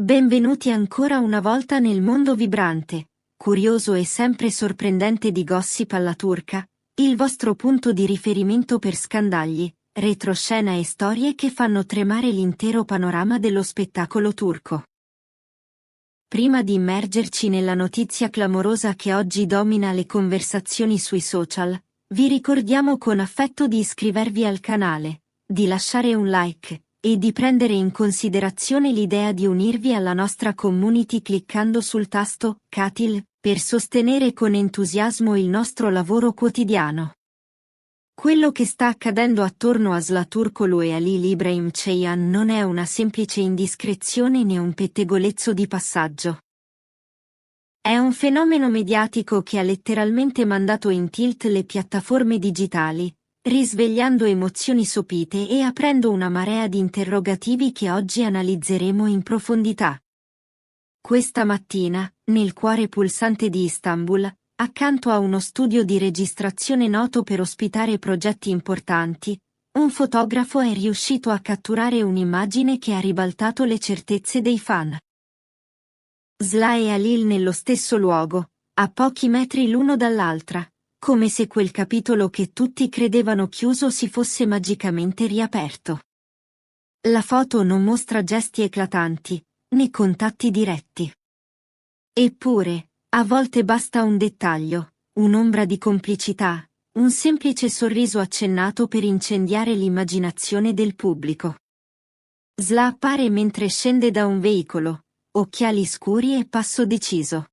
Benvenuti ancora una volta nel mondo vibrante, curioso e sempre sorprendente di Gossip alla turca, il vostro punto di riferimento per scandagli, retroscena e storie che fanno tremare l'intero panorama dello spettacolo turco. Prima di immergerci nella notizia clamorosa che oggi domina le conversazioni sui social, vi ricordiamo con affetto di iscrivervi al canale, di lasciare un like, e di prendere in considerazione l'idea di unirvi alla nostra community cliccando sul tasto Katil per sostenere con entusiasmo il nostro lavoro quotidiano. Quello che sta accadendo attorno a Zlaturkolu e Ali Ibrahim Ceyhan non è una semplice indiscrezione né un pettegolezzo di passaggio. È un fenomeno mediatico che ha letteralmente mandato in tilt le piattaforme digitali, risvegliando emozioni sopite e aprendo una marea di interrogativi che oggi analizzeremo in profondità. Questa mattina, nel cuore pulsante di Istanbul, accanto a uno studio di registrazione noto per ospitare progetti importanti, un fotografo è riuscito a catturare un'immagine che ha ribaltato le certezze dei fan. Zla e Halil nello stesso luogo, a pochi metri l'uno dall'altra, come se quel capitolo che tutti credevano chiuso si fosse magicamente riaperto. La foto non mostra gesti eclatanti, né contatti diretti. Eppure, a volte basta un dettaglio, un'ombra di complicità, un semplice sorriso accennato per incendiare l'immaginazione del pubblico. Zla appare mentre scende da un veicolo, occhiali scuri e passo deciso.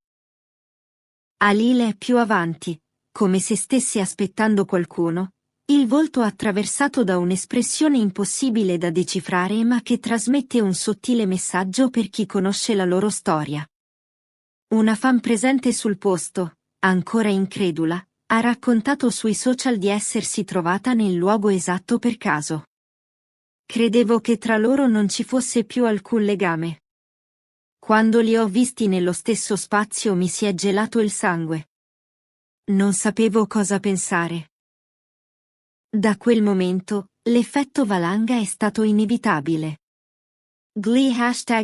Halil è più avanti, come se stesse aspettando qualcuno, il volto attraversato da un'espressione impossibile da decifrare ma che trasmette un sottile messaggio per chi conosce la loro storia. Una fan presente sul posto, ancora incredula, ha raccontato sui social di essersi trovata nel luogo esatto per caso. Credevo che tra loro non ci fosse più alcun legame. Quando li ho visti nello stesso spazio mi si è gelato il sangue. Non sapevo cosa pensare. Da quel momento, l'effetto valanga è stato inevitabile. Glee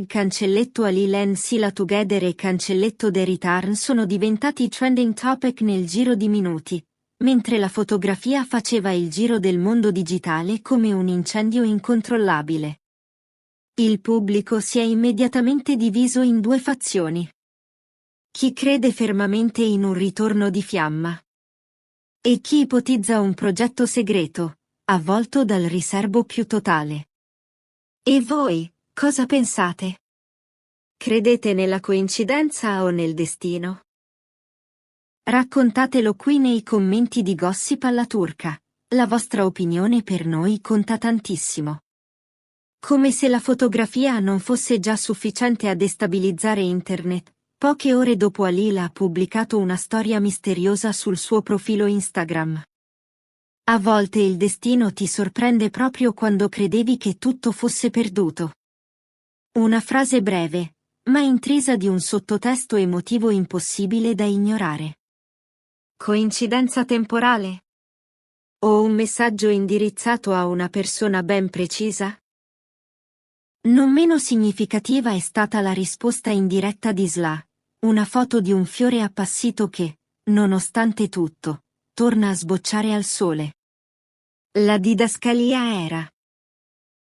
#cancelletto Halil Sila Together e cancelletto The Return sono diventati trending topic nel giro di minuti, mentre la fotografia faceva il giro del mondo digitale come un incendio incontrollabile. Il pubblico si è immediatamente diviso in due fazioni. Chi crede fermamente in un ritorno di fiamma. E chi ipotizza un progetto segreto, avvolto dal riserbo più totale. E voi, cosa pensate? Credete nella coincidenza o nel destino? Raccontatelo qui nei commenti di Gossip alla turca, la vostra opinione per noi conta tantissimo. Come se la fotografia non fosse già sufficiente a destabilizzare internet, poche ore dopo Halil ha pubblicato una storia misteriosa sul suo profilo Instagram. A volte il destino ti sorprende proprio quando credevi che tutto fosse perduto. Una frase breve, ma intrisa di un sottotesto emotivo impossibile da ignorare. Coincidenza temporale? O un messaggio indirizzato a una persona ben precisa? Non meno significativa è stata la risposta indiretta di Zla, una foto di un fiore appassito che, nonostante tutto, torna a sbocciare al sole. La didascalia era: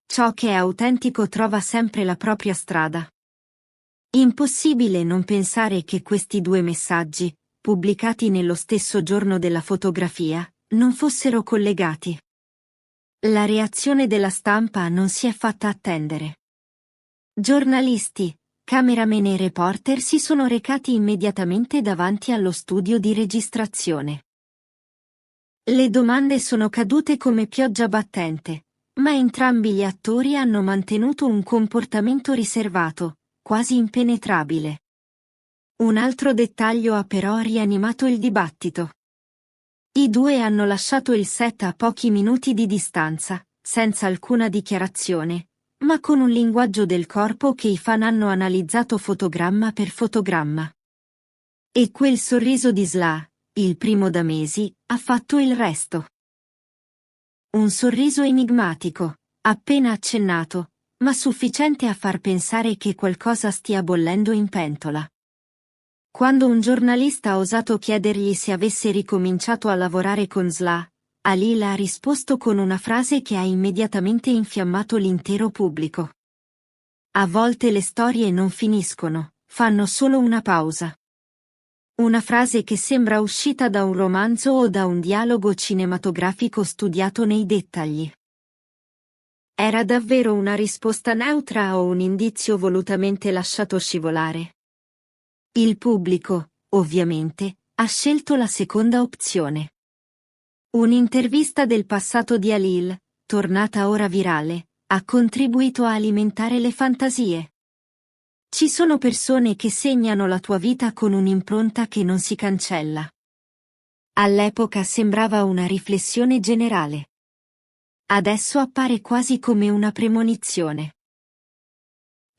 ciò che è autentico trova sempre la propria strada. Impossibile non pensare che questi due messaggi, pubblicati nello stesso giorno della fotografia, non fossero collegati. La reazione della stampa non si è fatta attendere. Giornalisti, cameraman e reporter si sono recati immediatamente davanti allo studio di registrazione. Le domande sono cadute come pioggia battente, ma entrambi gli attori hanno mantenuto un comportamento riservato, quasi impenetrabile. Un altro dettaglio ha però rianimato il dibattito. I due hanno lasciato il set a pochi minuti di distanza, senza alcuna dichiarazione, ma con un linguaggio del corpo che i fan hanno analizzato fotogramma per fotogramma. E quel sorriso di Zla, il primo da mesi, ha fatto il resto. Un sorriso enigmatico, appena accennato, ma sufficiente a far pensare che qualcosa stia bollendo in pentola. Quando un giornalista ha osato chiedergli se avesse ricominciato a lavorare con Sla, Halil ha risposto con una frase che ha immediatamente infiammato l'intero pubblico. A volte le storie non finiscono, fanno solo una pausa. Una frase che sembra uscita da un romanzo o da un dialogo cinematografico studiato nei dettagli. Era davvero una risposta neutra o un indizio volutamente lasciato scivolare? Il pubblico, ovviamente, ha scelto la seconda opzione. Un'intervista del passato di Halil, tornata ora virale, ha contribuito a alimentare le fantasie. Ci sono persone che segnano la tua vita con un'impronta che non si cancella. All'epoca sembrava una riflessione generale. Adesso appare quasi come una premonizione.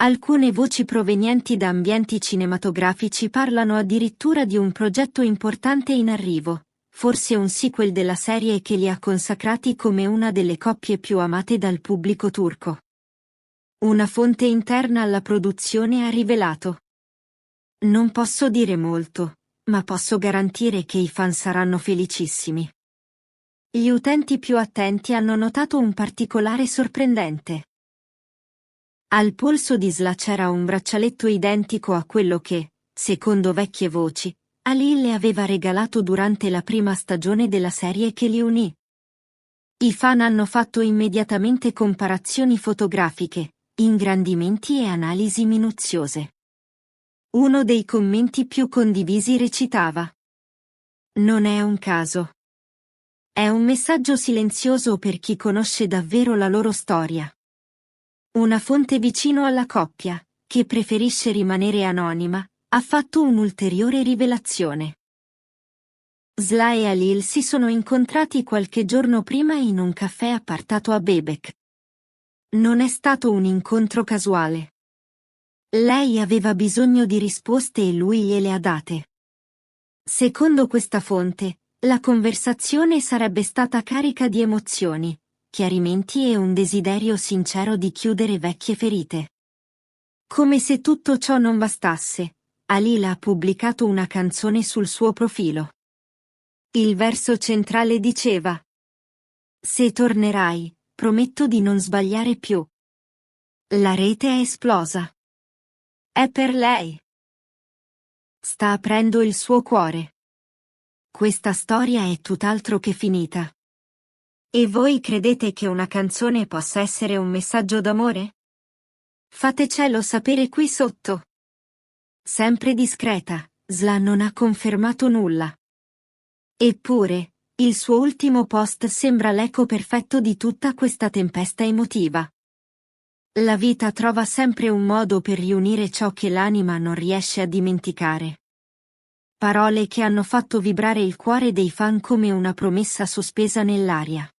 Alcune voci provenienti da ambienti cinematografici parlano addirittura di un progetto importante in arrivo, forse un sequel della serie che li ha consacrati come una delle coppie più amate dal pubblico turco. Una fonte interna alla produzione ha rivelato: "Non posso dire molto, ma posso garantire che i fan saranno felicissimi." Gli utenti più attenti hanno notato un particolare sorprendente. Al polso di Sla c'era un braccialetto identico a quello che, secondo vecchie voci, Halil le aveva regalato durante la prima stagione della serie che li unì. I fan hanno fatto immediatamente comparazioni fotografiche, ingrandimenti e analisi minuziose. Uno dei commenti più condivisi recitava: "Non è un caso. È un messaggio silenzioso per chi conosce davvero la loro storia." Una fonte vicino alla coppia, che preferisce rimanere anonima, ha fatto un'ulteriore rivelazione. Sla e Halil si sono incontrati qualche giorno prima in un caffè appartato a Bebek. Non è stato un incontro casuale. Lei aveva bisogno di risposte e lui gliele ha date. Secondo questa fonte, la conversazione sarebbe stata carica di emozioni, chiarimenti e un desiderio sincero di chiudere vecchie ferite. Come se tutto ciò non bastasse, Halil ha pubblicato una canzone sul suo profilo. Il verso centrale diceva: "Se tornerai, prometto di non sbagliare più." La rete è esplosa. È per lei. Sta aprendo il suo cuore. Questa storia è tutt'altro che finita. E voi credete che una canzone possa essere un messaggio d'amore? Fatecelo sapere qui sotto. Sempre discreta, Sla non ha confermato nulla. Eppure, il suo ultimo post sembra l'eco perfetto di tutta questa tempesta emotiva. La vita trova sempre un modo per riunire ciò che l'anima non riesce a dimenticare. Parole che hanno fatto vibrare il cuore dei fan come una promessa sospesa nell'aria.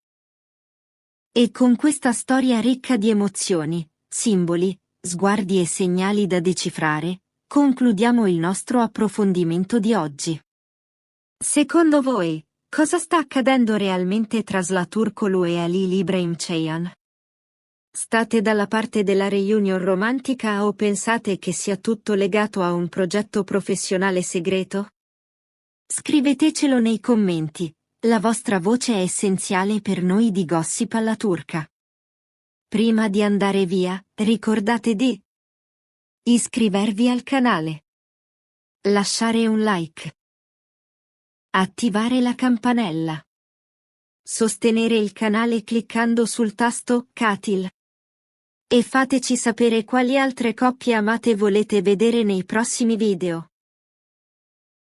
E con questa storia ricca di emozioni, simboli, sguardi e segnali da decifrare, concludiamo il nostro approfondimento di oggi. Secondo voi, cosa sta accadendo realmente tra Sla Turkoglu e Halil Ibrahim Ceyhan? State dalla parte della reunion romantica o pensate che sia tutto legato a un progetto professionale segreto? Scrivetecelo nei commenti, la vostra voce è essenziale per noi di Gossip alla Turca. Prima di andare via, ricordate di iscrivervi al canale, lasciare un like, attivare la campanella, sostenere il canale cliccando sul tasto Katil. E fateci sapere quali altre coppie amate volete vedere nei prossimi video.